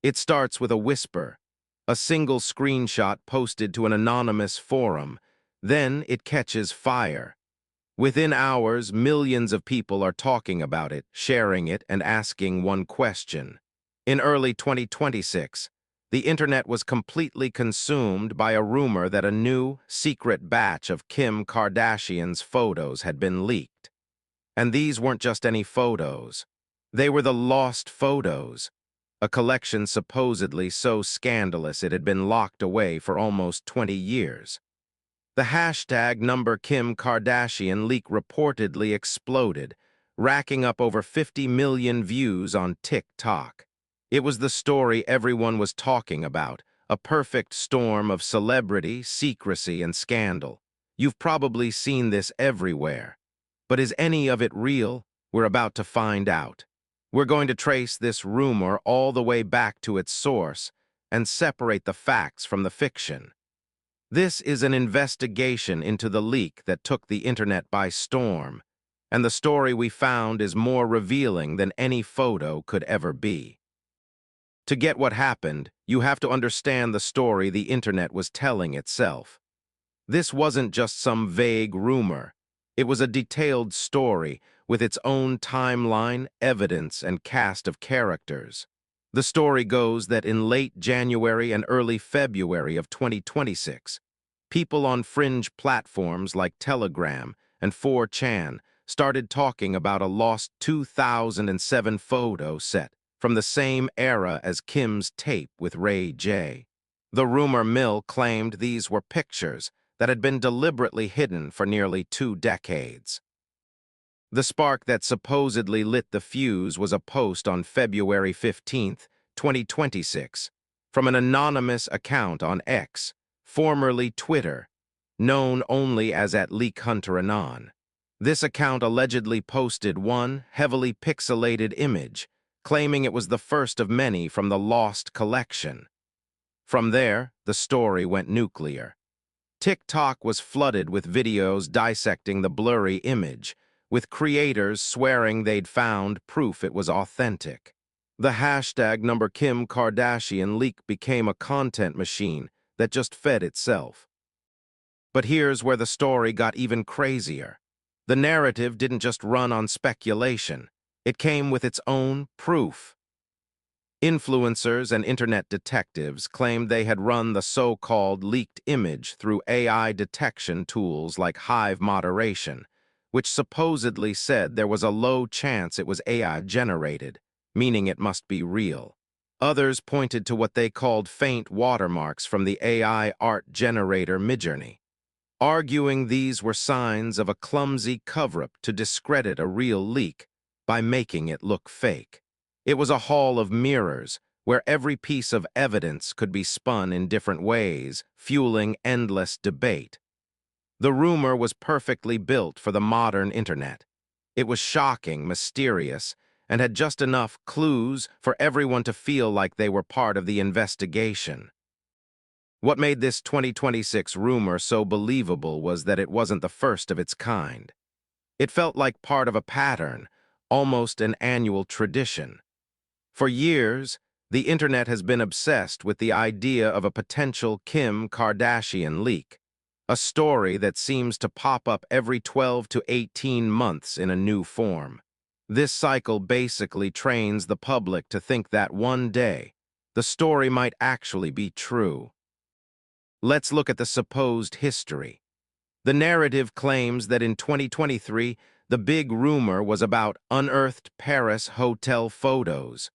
It starts with a whisper, a single screenshot posted to an anonymous forum. Then it catches fire. Within hours, millions of people are talking about it, sharing it, and asking one question. In early 2026, the internet was completely consumed by a rumor that a new, secret batch of Kim Kardashian's photos had been leaked. And these weren't just any photos. They were the lost photos, a collection supposedly so scandalous it had been locked away for almost 20 years. The hashtag #Kim Kardashian leak reportedly exploded, racking up over 50 million views on TikTok. It was the story everyone was talking about, a perfect storm of celebrity, secrecy, and scandal. You've probably seen this everywhere. But is any of it real? We're about to find out. We're going to trace this rumor all the way back to its source and separate the facts from the fiction. This is an investigation into the leak that took the internet by storm, and the story we found is more revealing than any photo could ever be. To get what happened, you have to understand the story the internet was telling itself. This wasn't just some vague rumor. It was a detailed story with its own timeline, evidence, and cast of characters. The story goes that in late January and early February of 2026, people on fringe platforms like Telegram and 4chan started talking about a lost 2007 photo set from the same era as Kim's tape with Ray J. The rumor mill claimed these were pictures that had been deliberately hidden for nearly 2 decades. The spark that supposedly lit the fuse was a post on February 15, 2026, from an anonymous account on X, formerly Twitter, known only as @LeakHunterAnon. This account allegedly posted one heavily pixelated image, claiming it was the first of many from the lost collection. From there, the story went nuclear. TikTok was flooded with videos dissecting the blurry image, with creators swearing they'd found proof it was authentic. The hashtag #Kim Kardashian leak became a content machine that just fed itself. But here's where the story got even crazier. The narrative didn't just run on speculation. It came with its own proof. Influencers and internet detectives claimed they had run the so-called leaked image through AI detection tools like Hive moderation, which supposedly said there was a low chance it was AI-generated, meaning it must be real. Others pointed to what they called faint watermarks from the AI art generator Midjourney, arguing these were signs of a clumsy cover-up to discredit a real leak by making it look fake. It was a hall of mirrors, where every piece of evidence could be spun in different ways, fueling endless debate. The rumor was perfectly built for the modern internet. It was shocking, mysterious, and had just enough clues for everyone to feel like they were part of the investigation. What made this 2026 rumor so believable was that it wasn't the first of its kind. It felt like part of a pattern, almost an annual tradition. For years, the internet has been obsessed with the idea of a potential Kim Kardashian leak, a story that seems to pop up every 12 to 18 months in a new form. This cycle basically trains the public to think that one day, the story might actually be true. Let's look at the supposed history. The narrative claims that in 2023, the big rumor was about unearthed Paris hotel photos,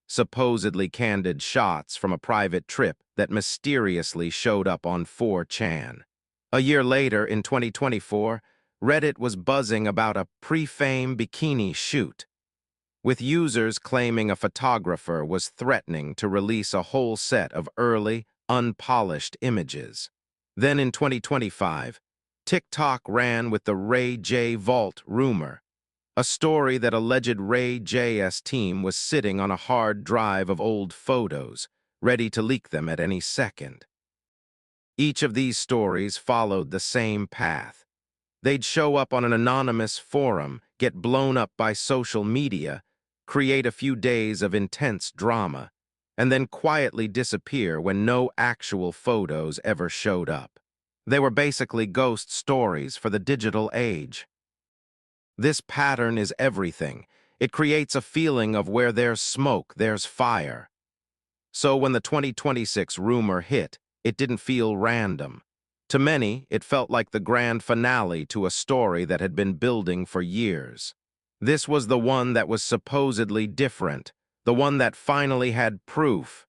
supposedly candid shots from a private trip that mysteriously showed up on 4chan. A year later, in 2024, Reddit was buzzing about a pre-fame bikini shoot, with users claiming a photographer was threatening to release a whole set of early, unpolished images. Then in 2025, TikTok ran with the Ray J Vault rumor, a story that alleged Ray J's team was sitting on a hard drive of old photos, ready to leak them at any second. Each of these stories followed the same path. They'd show up on an anonymous forum, get blown up by social media, create a few days of intense drama, and then quietly disappear when no actual photos ever showed up. They were basically ghost stories for the digital age. This pattern is everything. It creates a feeling of where there's smoke, there's fire. So when the 2026 rumor hit, it didn't feel random. To many, it felt like the grand finale to a story that had been building for years. This was the one that was supposedly different, the one that finally had proof.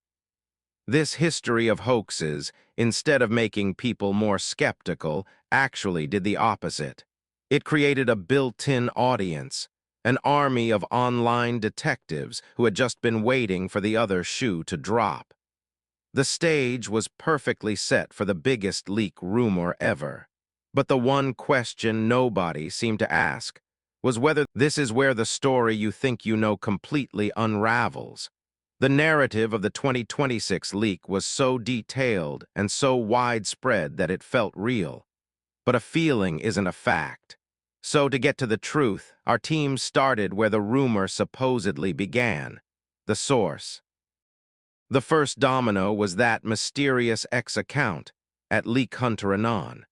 This history of hoaxes, instead of making people more skeptical, actually did the opposite. It created a built-in audience, an army of online detectives who had just been waiting for the other shoe to drop. The stage was perfectly set for the biggest leak rumor ever. But the one question nobody seemed to ask was whether this is where the story you think you know completely unravels. The narrative of the 2026 leak was so detailed and so widespread that it felt real. But a feeling isn't a fact. So to get to the truth, our team started where the rumor supposedly began, the source. The first domino was that mysterious X account at Leak Hunter Anon.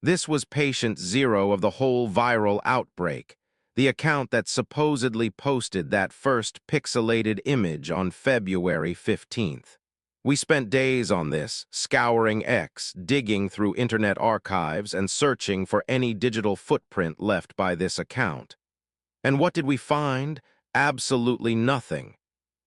This was patient zero of the whole viral outbreak, the account that supposedly posted that first pixelated image on February 15th. We spent days on this, scouring X, digging through internet archives and searching for any digital footprint left by this account. And what did we find? Absolutely nothing.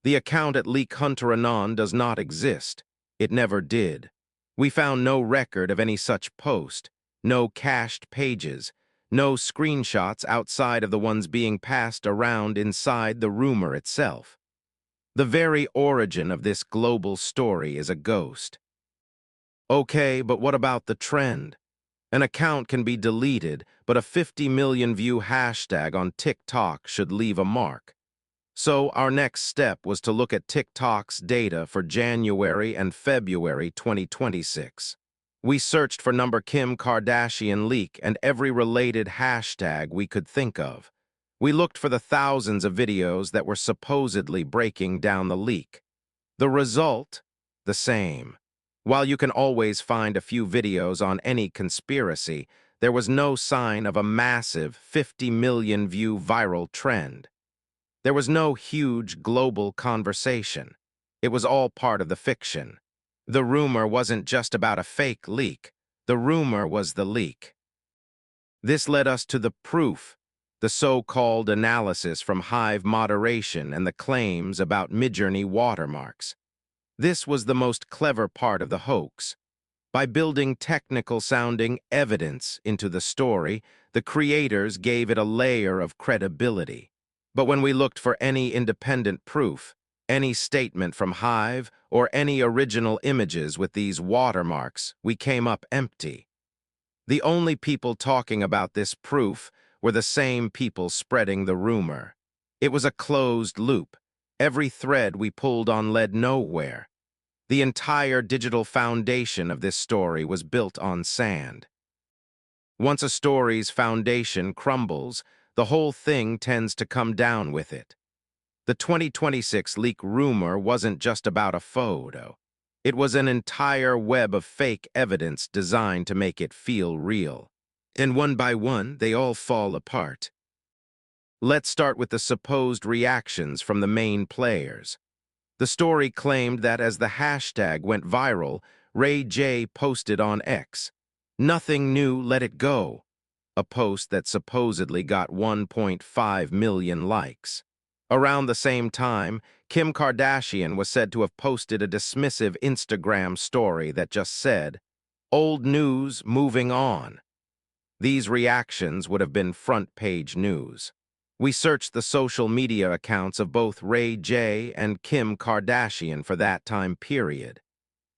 The account at Leak Hunter Anon does not exist. It never did. We found no record of any such post, no cached pages, no screenshots outside of the ones being passed around inside the rumor itself. The very origin of this global story is a ghost. Okay, but what about the trend? An account can be deleted, but a 50 million view hashtag on TikTok should leave a mark. So our next step was to look at TikTok's data for January and February 2026. We searched for number Kim Kardashian leak and every related hashtag we could think of. We looked for the thousands of videos that were supposedly breaking down the leak. The result? The same. While you can always find a few videos on any conspiracy, there was no sign of a massive 50 million view viral trend. There was no huge global conversation. It was all part of the fiction. The rumor wasn't just about a fake leak. The rumor was the leak. This led us to the proof, the so-called analysis from Hive moderation and the claims about Midjourney watermarks. This was the most clever part of the hoax. By building technical-sounding evidence into the story, the creators gave it a layer of credibility. But when we looked for any independent proof, any statement from Hive, or any original images with these watermarks, we came up empty. The only people talking about this proof were the same people spreading the rumor. It was a closed loop. Every thread we pulled on led nowhere. The entire digital foundation of this story was built on sand. Once a story's foundation crumbles, the whole thing tends to come down with it. The 2026 leak rumor wasn't just about a photo. It was an entire web of fake evidence designed to make it feel real. And one by one, they all fall apart. Let's start with the supposed reactions from the main players. The story claimed that as the hashtag went viral, Ray J posted on X, "Nothing new, let it go," a post that supposedly got 1.5 million likes. Around the same time, Kim Kardashian was said to have posted a dismissive Instagram story that just said, "Old news, moving on." These reactions would have been front-page news. We searched the social media accounts of both Ray J and Kim Kardashian for that time period.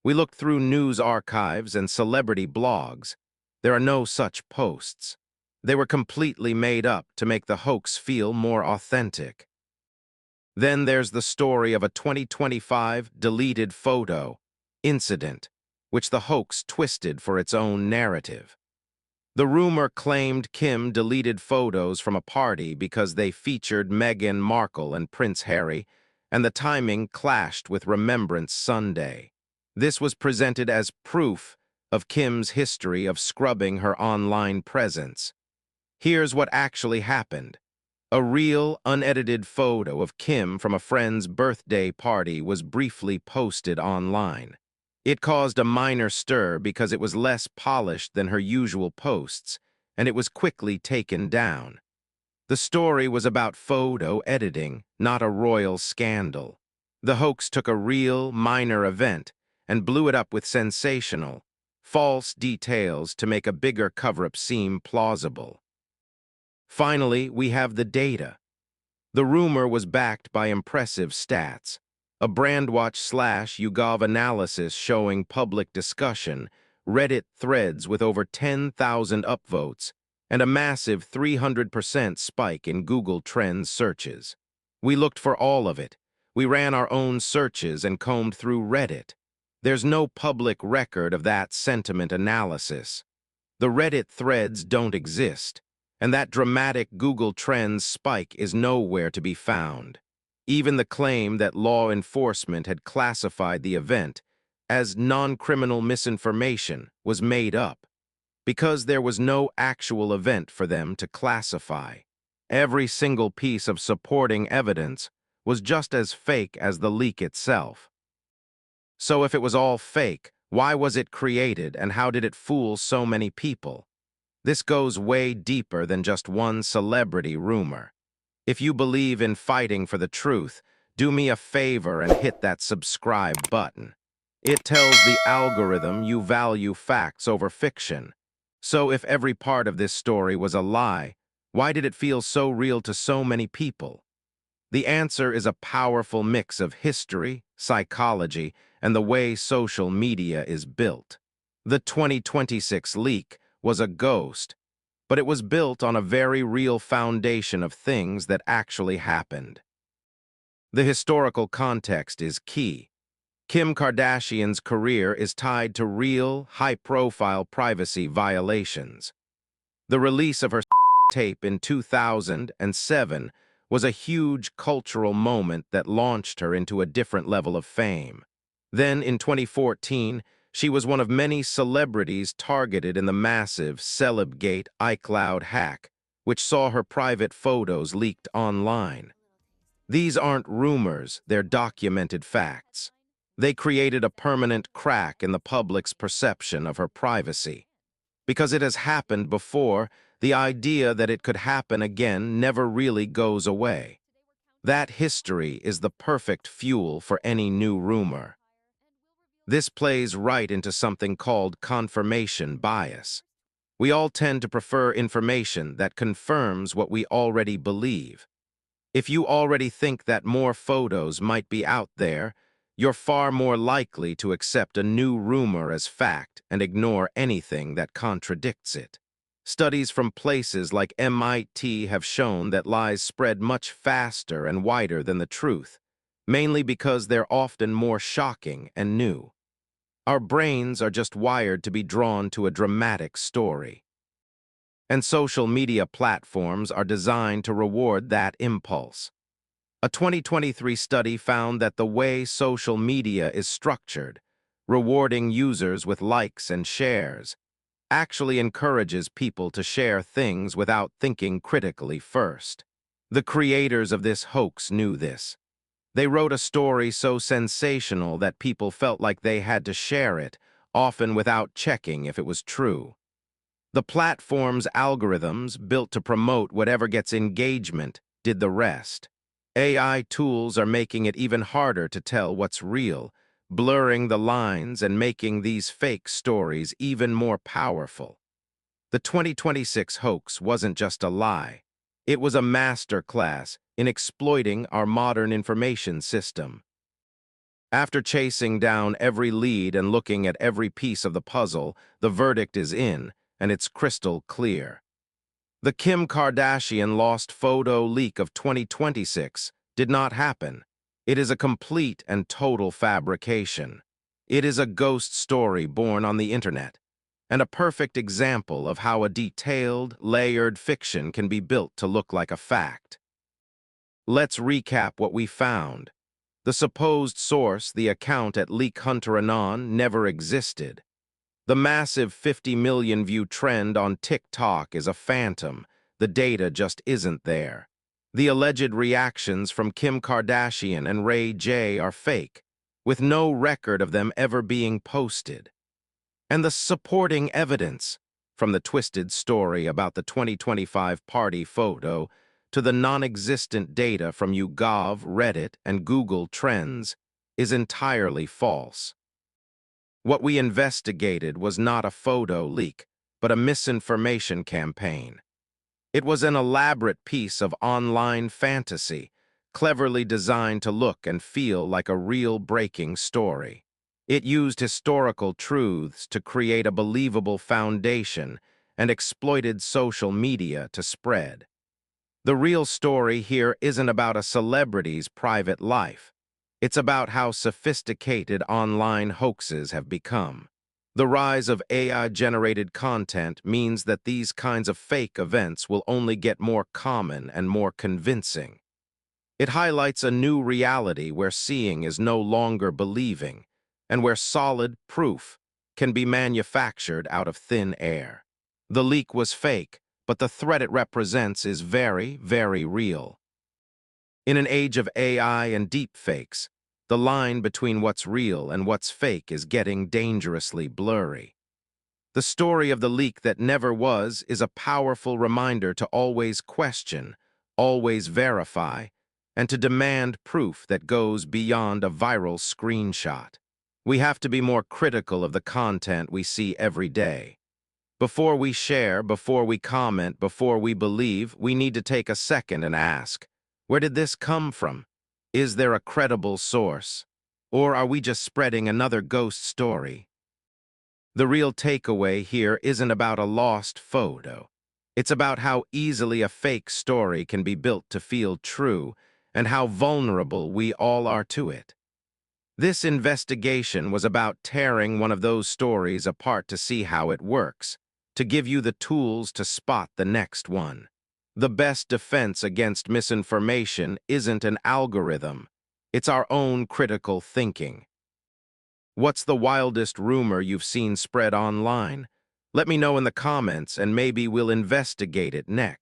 We looked through news archives and celebrity blogs. There are no such posts. They were completely made up to make the hoax feel more authentic. Then there's the story of a 2025 deleted photo incident, which the hoax twisted for its own narrative. The rumor claimed Kim deleted photos from a party because they featured Meghan Markle and Prince Harry, and the timing clashed with Remembrance Sunday. This was presented as proof of Kim's history of scrubbing her online presence. Here's what actually happened. A real, unedited photo of Kim from a friend's birthday party was briefly posted online. It caused a minor stir because it was less polished than her usual posts, and it was quickly taken down. The story was about photo editing, not a royal scandal. The hoax took a real, minor event and blew it up with sensational, false details to make a bigger cover-up seem plausible. Finally, we have the data. The rumor was backed by impressive stats. A BrandWatch/YouGov analysis showing public discussion, Reddit threads with over 10,000 upvotes, and a massive 300% spike in Google Trends searches. We looked for all of it. We ran our own searches and combed through Reddit. There's no public record of that sentiment analysis. The Reddit threads don't exist, and that dramatic Google Trends spike is nowhere to be found. Even the claim that law enforcement had classified the event as non-criminal misinformation was made up, because there was no actual event for them to classify. Every single piece of supporting evidence was just as fake as the leak itself. So if it was all fake, why was it created and how did it fool so many people? This goes way deeper than just one celebrity rumor. If you believe in fighting for the truth, do me a favor and hit that subscribe button. It tells the algorithm you value facts over fiction. So if every part of this story was a lie, why did it feel so real to so many people? The answer is a powerful mix of history, psychology, and the way social media is built. The 2026 leak was a ghost, but it was built on a very real foundation of things that actually happened. The historical context is key. Kim Kardashian's career is tied to real, high-profile privacy violations. The release of her tape in 2007 was a huge cultural moment that launched her into a different level of fame. Then, in 2014, she was one of many celebrities targeted in the massive Celebgate iCloud hack, which saw her private photos leaked online. These aren't rumors, they're documented facts. They created a permanent crack in the public's perception of her privacy. Because it has happened before, the idea that it could happen again never really goes away. That history is the perfect fuel for any new rumor. This plays right into something called confirmation bias. We all tend to prefer information that confirms what we already believe. If you already think that more photos might be out there, you're far more likely to accept a new rumor as fact and ignore anything that contradicts it. Studies from places like MIT have shown that lies spread much faster and wider than the truth, mainly because they're often more shocking and new. Our brains are just wired to be drawn to a dramatic story. And social media platforms are designed to reward that impulse. A 2023 study found that the way social media is structured, rewarding users with likes and shares, actually encourages people to share things without thinking critically first. The creators of this hoax knew this. They wrote a story so sensational that people felt like they had to share it, often without checking if it was true. The platform's algorithms, built to promote whatever gets engagement, did the rest. AI tools are making it even harder to tell what's real, blurring the lines and making these fake stories even more powerful. The 2026 hoax wasn't just a lie. It was a masterclass in exploiting our modern information system. After chasing down every lead and looking at every piece of the puzzle, the verdict is in, and it's crystal clear. The Kim Kardashian lost photo leak of 2026 did not happen. It is a complete and total fabrication. It is a ghost story born on the internet, and a perfect example of how a detailed, layered fiction can be built to look like a fact. Let's recap what we found. The supposed source, the account at Leak Hunter Anon, never existed. The massive 50 million view trend on TikTok is a phantom. The data just isn't there. The alleged reactions from Kim Kardashian and Ray J are fake, with no record of them ever being posted. And the supporting evidence, from the twisted story about the 2025 party photo to the non-existent data from YouGov, Reddit, and Google Trends, is entirely false. What we investigated was not a photo leak, but a misinformation campaign. It was an elaborate piece of online fantasy, cleverly designed to look and feel like a real breaking story. It used historical truths to create a believable foundation and exploited social media to spread. The real story here isn't about a celebrity's private life. It's about how sophisticated online hoaxes have become. The rise of AI-generated content means that these kinds of fake events will only get more common and more convincing. It highlights a new reality where seeing is no longer believing, and where solid proof can be manufactured out of thin air. The leak was fake, but the threat it represents is very, very real. In an age of AI and deepfakes, the line between what's real and what's fake is getting dangerously blurry. The story of the leak that never was is a powerful reminder to always question, always verify, and to demand proof that goes beyond a viral screenshot. We have to be more critical of the content we see every day. Before we share, before we comment, before we believe, we need to take a second and ask, where did this come from? Is there a credible source? Or are we just spreading another ghost story? The real takeaway here isn't about a lost photo. It's about how easily a fake story can be built to feel true and how vulnerable we all are to it. This investigation was about tearing one of those stories apart to see how it works, to give you the tools to spot the next one. The best defense against misinformation isn't an algorithm. It's our own critical thinking. What's the wildest rumor you've seen spread online? Let me know in the comments and maybe we'll investigate it next.